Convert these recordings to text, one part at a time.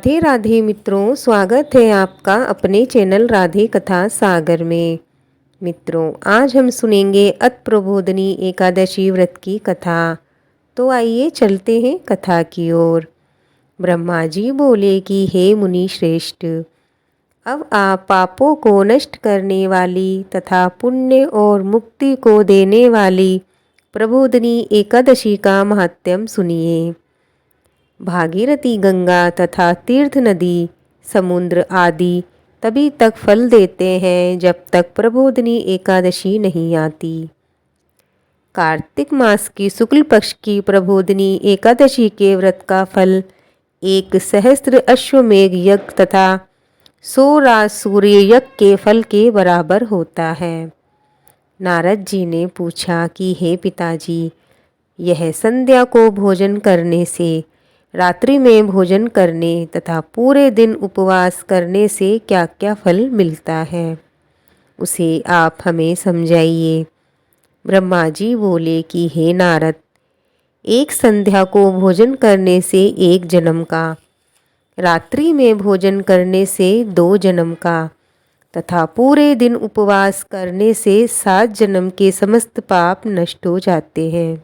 राधे राधे मित्रों, स्वागत है आपका अपने चैनल राधे कथा सागर में। मित्रों, आज हम सुनेंगे अतप्रबोधिनी एकादशी व्रत की कथा। तो आइए चलते हैं कथा की ओर। ब्रह्मा जी बोले कि हे मुनि श्रेष्ठ, अब आप पापों को नष्ट करने वाली तथा पुण्य और मुक्ति को देने वाली प्रबोधिनी एकादशी का महात्म्य सुनिए। भागीरथी गंगा तथा तीर्थ नदी, समुद्र आदि तभी तक फल देते हैं जब तक प्रबोधिनी एकादशी नहीं आती। कार्तिक मास की शुक्ल पक्ष की प्रबोधिनी एकादशी के व्रत का फल 1 सहस्त्र अश्वमेघ यज्ञ तथा 100 सूर्य यज्ञ के फल के बराबर होता है। नारद जी ने पूछा कि हे पिताजी, यह संध्या को भोजन करने से, रात्रि में भोजन करने तथा पूरे दिन उपवास करने से क्या क्या फल मिलता है, उसे आप हमें समझाइए। ब्रह्मा जी बोले कि हे नारद, एक संध्या को भोजन करने से 1 जन्म का, रात्रि में भोजन करने से 2 जन्म का तथा पूरे दिन उपवास करने से 7 जन्म के समस्त पाप नष्ट हो जाते हैं।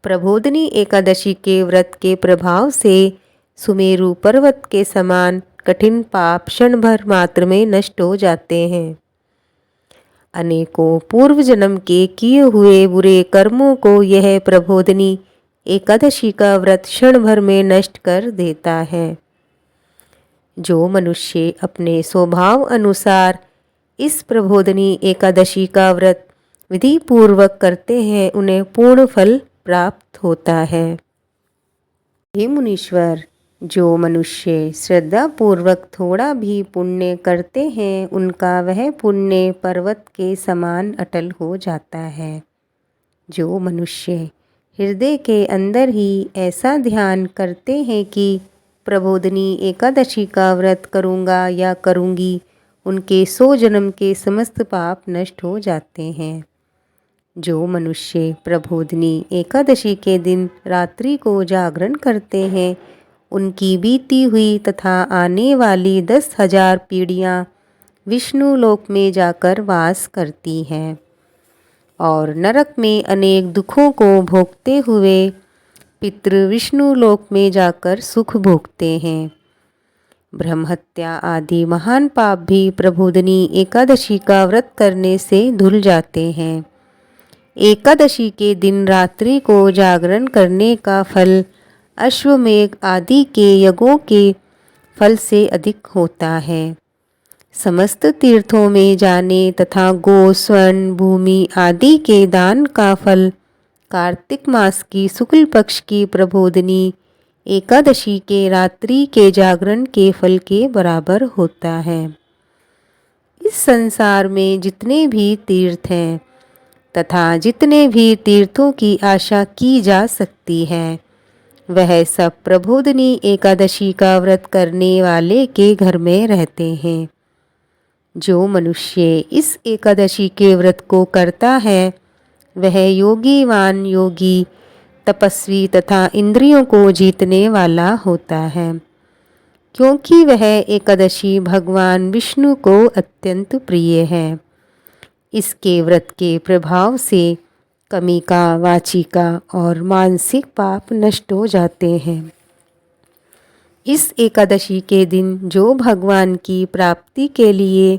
प्रबोधिनी एकादशी के व्रत के प्रभाव से सुमेरु पर्वत के समान कठिन पाप क्षण भर मात्र में नष्ट हो जाते हैं। अनेकों पूर्व जन्म के किए हुए बुरे कर्मों को यह प्रबोधिनी एकादशी का व्रत क्षण भर में नष्ट कर देता है। जो मनुष्य अपने स्वभाव अनुसार इस प्रबोधिनी एकादशी का व्रत विधि पूर्वक करते हैं, उन्हें पूर्ण फल प्राप्त होता है। हे मुनीश्वर, जो मनुष्य श्रद्धा पूर्वक थोड़ा भी पुण्य करते हैं, उनका वह पुण्य पर्वत के समान अटल हो जाता है। जो मनुष्य हृदय के अंदर ही ऐसा ध्यान करते हैं कि प्रबोधिनी एकादशी का व्रत करूँगा या करूँगी, उनके 100 जन्म के समस्त पाप नष्ट हो जाते हैं। जो मनुष्य प्रबोधिनी एकादशी के दिन रात्रि को जागरण करते हैं, उनकी बीती हुई तथा आने वाली 10,000 पीढ़ियाँ विष्णु लोक में जाकर वास करती हैं और नरक में अनेक दुखों को भोगते हुए पितृ विष्णु लोक में जाकर सुख भोगते हैं। ब्रह्महत्या आदि महान पाप भी प्रबोधिनी एकादशी का व्रत करने से धुल जाते हैं। एकादशी के दिन रात्रि को जागरण करने का फल अश्वमेघ आदि के यज्ञों के फल से अधिक होता है। समस्त तीर्थों में जाने तथा गो, स्वर्ण, भूमि आदि के दान का फल कार्तिक मास की शुक्ल पक्ष की प्रबोधिनी एकादशी के रात्रि के जागरण के फल के बराबर होता है। इस संसार में जितने भी तीर्थ हैं तथा जितने भी तीर्थों की आशा की जा सकती है, वह सब प्रबोधिनी एकादशी का व्रत करने वाले के घर में रहते हैं। जो मनुष्य इस एकादशी के व्रत को करता है, वह योगीवान योगी, तपस्वी तथा इंद्रियों को जीतने वाला होता है, क्योंकि वह एकादशी भगवान विष्णु को अत्यंत प्रिय है। इसके व्रत के प्रभाव से कमिका, वाचिका और मानसिक पाप नष्ट हो जाते हैं। इस एकादशी के दिन जो भगवान की प्राप्ति के लिए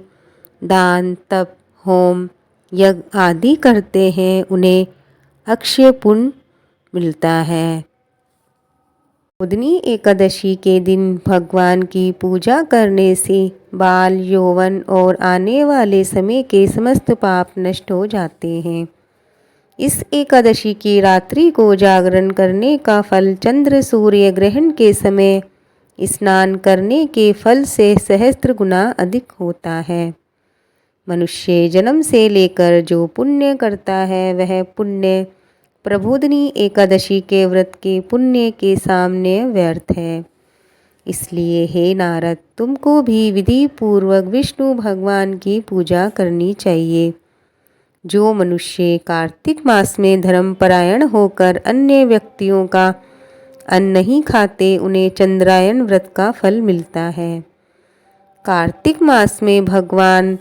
दान, तप, होम, यज्ञ आदि करते हैं, उन्हें अक्षय पुण्य मिलता है। प्रबोधिनी एकादशी के दिन भगवान की पूजा करने से बाल, यौवन और आने वाले समय के समस्त पाप नष्ट हो जाते हैं। इस एकादशी की रात्रि को जागरण करने का फल चंद्र सूर्य ग्रहण के समय स्नान करने के फल से सहस्त्र गुना अधिक होता है। मनुष्य जन्म से लेकर जो पुण्य करता है, वह पुण्य प्रबोधिनी एकादशी के व्रत के पुण्य के सामने व्यर्थ है। इसलिए हे नारद, तुमको भी विधि पूर्वक विष्णु भगवान की पूजा करनी चाहिए। जो मनुष्य कार्तिक मास में धर्मपरायण होकर अन्य व्यक्तियों का अन्न नहीं खाते उन्हें चंद्रायन व्रत का फल मिलता है। कार्तिक मास में भगवान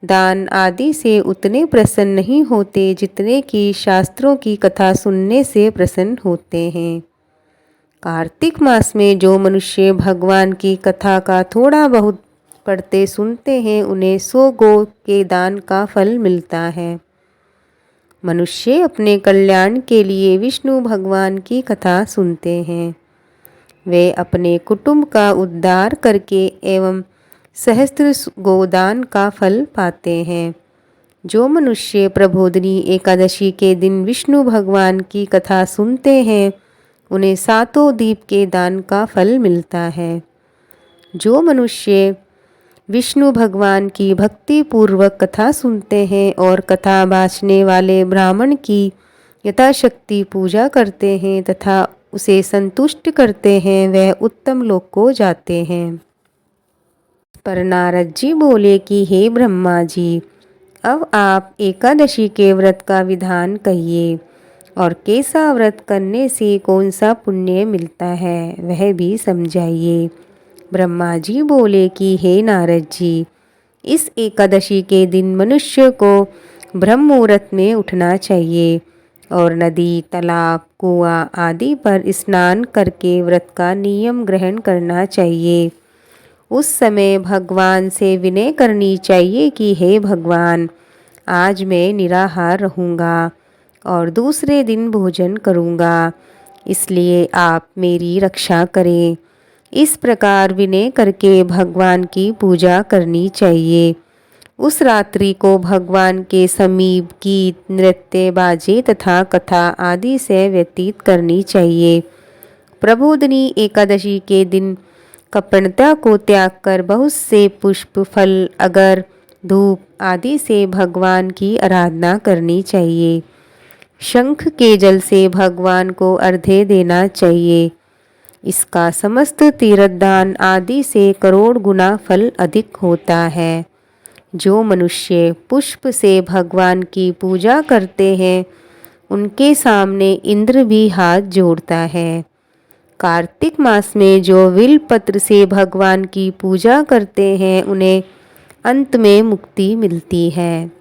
दान आदि से उतने प्रसन्न नहीं होते जितने कि शास्त्रों की कथा सुनने से प्रसन्न होते हैं। कार्तिक मास में जो मनुष्य भगवान की कथा का थोड़ा बहुत पढ़ते सुनते हैं उन्हें 100 गौ के दान का फल मिलता है। मनुष्य अपने कल्याण के लिए विष्णु भगवान की कथा सुनते हैं। वे अपने कुटुंब का उद्धार करके एवं सहस्त्र गोदान का फल पाते हैं। जो मनुष्य प्रबोधिनी एकादशी के दिन विष्णु भगवान की कथा सुनते हैं उन्हें 7 दीप के दान का फल मिलता है। जो मनुष्य विष्णु भगवान की भक्ति पूर्वक कथा सुनते हैं और कथा बाँचने वाले ब्राह्मण की यथाशक्ति पूजा करते हैं तथा उसे संतुष्ट करते हैं वह उत्तम लोक को जाते हैं। पर नारद जी बोले कि हे ब्रह्मा जी, अब आप एकादशी के व्रत का विधान कहिए और कैसा व्रत करने से कौन सा पुण्य मिलता है वह भी समझाइए। ब्रह्मा जी बोले कि हे नारद जी, इस एकादशी के दिन मनुष्य को ब्रह्म मुहूर्त में उठना चाहिए और नदी, तालाब, कुआं आदि पर स्नान करके व्रत का नियम ग्रहण करना चाहिए। उस समय भगवान से विनय करनी चाहिए कि हे भगवान, आज मैं निराहार रहूँगा और दूसरे दिन भोजन करूँगा, इसलिए आप मेरी रक्षा करें। इस प्रकार विनय करके भगवान की पूजा करनी चाहिए। उस रात्रि को भगवान के समीप गीत, नृत्य, बाजे तथा कथा आदि से व्यतीत करनी चाहिए। प्रबोधिनी एकादशी के दिन कृपणता को त्याग कर बहुत से पुष्प, फल, अगर, धूप आदि से भगवान की आराधना करनी चाहिए। शंख के जल से भगवान को अर्घ्य देना चाहिए। इसका समस्त तीर्थदान आदि से करोड़ गुना फल अधिक होता है। जो मनुष्य पुष्प से भगवान की पूजा करते हैं उनके सामने इंद्र भी हाथ जोड़ता है। कार्तिक मास में जो विल पत्र से भगवान की पूजा करते हैं उन्हें अंत में मुक्ति मिलती है।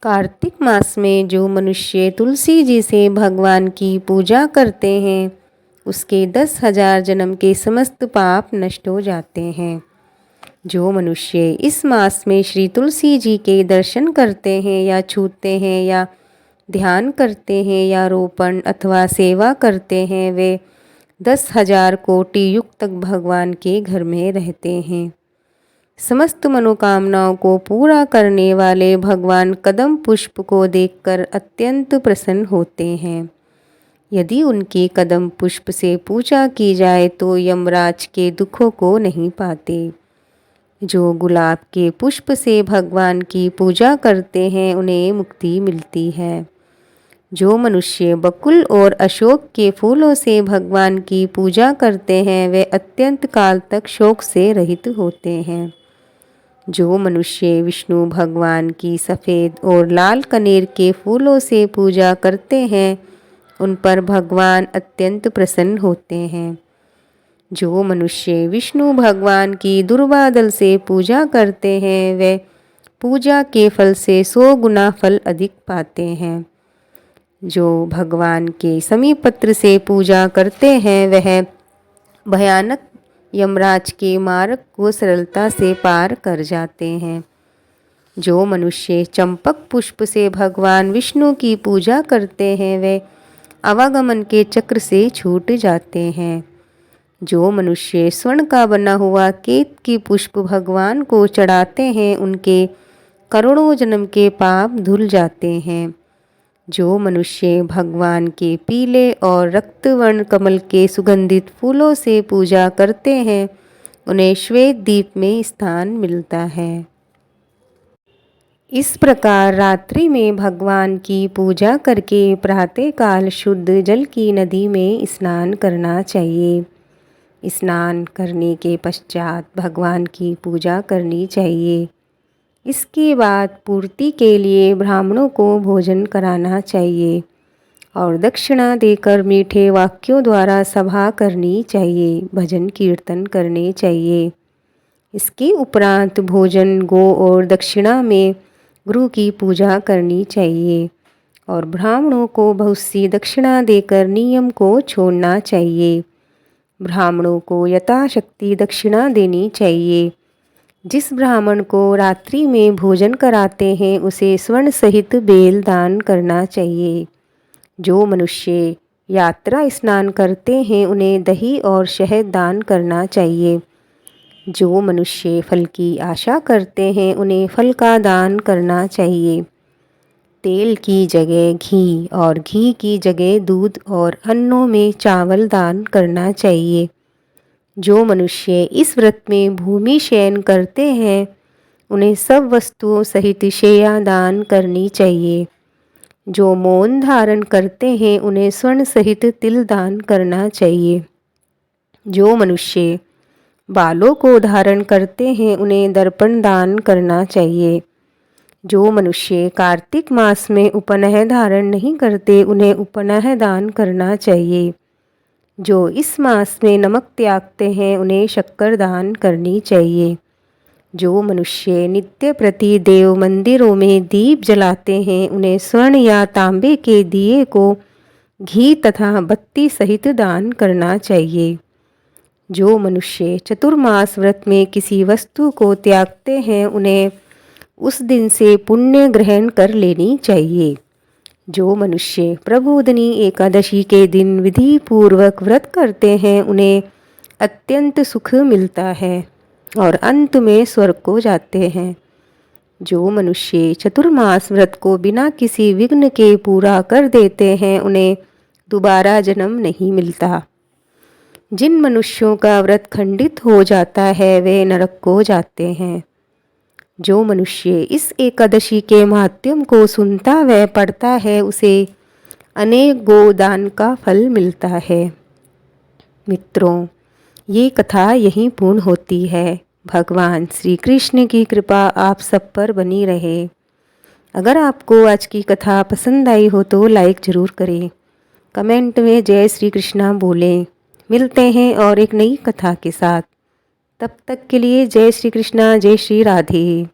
कार्तिक मास में जो मनुष्य तुलसी जी से भगवान की पूजा करते हैं उसके 10,000 जन्म के समस्त पाप नष्ट हो जाते हैं। जो मनुष्य इस मास में श्री तुलसी जी के दर्शन करते हैं या छूते हैं या ध्यान करते हैं या रोपण अथवा सेवा करते हैं वे 10,000 कोटि युग तक भगवान के घर में रहते हैं। समस्त मनोकामनाओं को पूरा करने वाले भगवान कदम पुष्प को देखकर अत्यंत प्रसन्न होते हैं। यदि उनके कदम पुष्प से पूजा की जाए तो यमराज के दुखों को नहीं पाते। जो गुलाब के पुष्प से भगवान की पूजा करते हैं उन्हें मुक्ति मिलती है। जो मनुष्य बकुल और अशोक के फूलों से भगवान की पूजा करते हैं वे अत्यंत काल तक शोक से रहित होते हैं। जो मनुष्य विष्णु भगवान की सफ़ेद और लाल कनेर के फूलों से पूजा करते हैं उन पर भगवान अत्यंत प्रसन्न होते हैं। जो मनुष्य विष्णु भगवान की दुर्वादल से पूजा करते हैं वे पूजा के फल से 100 गुना फल अधिक पाते हैं। जो भगवान के समीपत्र से पूजा करते हैं वह भयानक यमराज के मार्ग को सरलता से पार कर जाते हैं। जो मनुष्य चंपक पुष्प से भगवान विष्णु की पूजा करते हैं वे आवागमन के चक्र से छूट जाते हैं। जो मनुष्य स्वर्ण का बना हुआ केतकी पुष्प भगवान को चढ़ाते हैं उनके करोड़ों जन्म के पाप धुल जाते हैं। जो मनुष्य भगवान के पीले और रक्तवर्ण कमल के सुगंधित फूलों से पूजा करते हैं उन्हें श्वेत दीप में स्थान मिलता है। इस प्रकार रात्रि में भगवान की पूजा करके प्रातःकाल शुद्ध जल की नदी में स्नान करना चाहिए। स्नान करने के पश्चात भगवान की पूजा करनी चाहिए। इसके बाद पूर्ति के लिए ब्राह्मणों को भोजन कराना चाहिए और दक्षिणा देकर मीठे वाक्यों द्वारा सभा करनी चाहिए, भजन कीर्तन करने चाहिए। इसके उपरांत भोजन, गो और दक्षिणा में गुरु की पूजा करनी चाहिए और ब्राह्मणों को बहुत सी दक्षिणा देकर नियम को छोड़ना चाहिए। ब्राह्मणों को यथाशक्ति दक्षिणा देनी चाहिए। जिस ब्राह्मण को रात्रि में भोजन कराते हैं उसे स्वर्ण सहित बेल दान करना चाहिए। जो मनुष्य यात्रा स्नान करते हैं उन्हें दही और शहद दान करना चाहिए। जो मनुष्य फल की आशा करते हैं उन्हें फल का दान करना चाहिए। तेल की जगह घी और घी की जगह दूध और अन्नों में चावल दान करना चाहिए। जो मनुष्य इस व्रत में भूमि शयन करते हैं उन्हें सब वस्तुओं सहित शैया दान करनी चाहिए। जो मौन धारण करते हैं उन्हें स्वर्ण सहित तिल दान करना चाहिए। जो मनुष्य बालों को धारण करते हैं उन्हें दर्पण दान करना चाहिए। जो मनुष्य कार्तिक मास में उपनयन धारण नहीं करते उन्हें उपनयन दान करना चाहिए। जो इस मास में नमक त्यागते हैं उन्हें शक्कर दान करनी चाहिए। जो मनुष्य नित्य प्रति देव मंदिरों में दीप जलाते हैं उन्हें स्वर्ण या तांबे के दिए को घी तथा बत्ती सहित दान करना चाहिए। जो मनुष्य चतुर्मास व्रत में किसी वस्तु को त्यागते हैं उन्हें उस दिन से पुण्य ग्रहण कर लेनी चाहिए। जो मनुष्य प्रबोधिनी एकादशी के दिन विधि पूर्वक व्रत करते हैं उन्हें अत्यंत सुख मिलता है और अंत में स्वर्ग को जाते हैं। जो मनुष्य चतुर्मास व्रत को बिना किसी विघ्न के पूरा कर देते हैं उन्हें दोबारा जन्म नहीं मिलता। जिन मनुष्यों का व्रत खंडित हो जाता है वे नरक को जाते हैं। जो मनुष्य इस एकादशी के महात्म्य को सुनता व पढ़ता है उसे अनेक गोदान का फल मिलता है। मित्रों, ये कथा यहीं पूर्ण होती है। भगवान श्री कृष्ण की कृपा आप सब पर बनी रहे। अगर आपको आज की कथा पसंद आई हो तो लाइक ज़रूर करें, कमेंट में जय श्री कृष्णा बोलें। मिलते हैं और एक नई कथा के साथ। तब तक के लिए जय श्री कृष्णा, जय श्री राधे।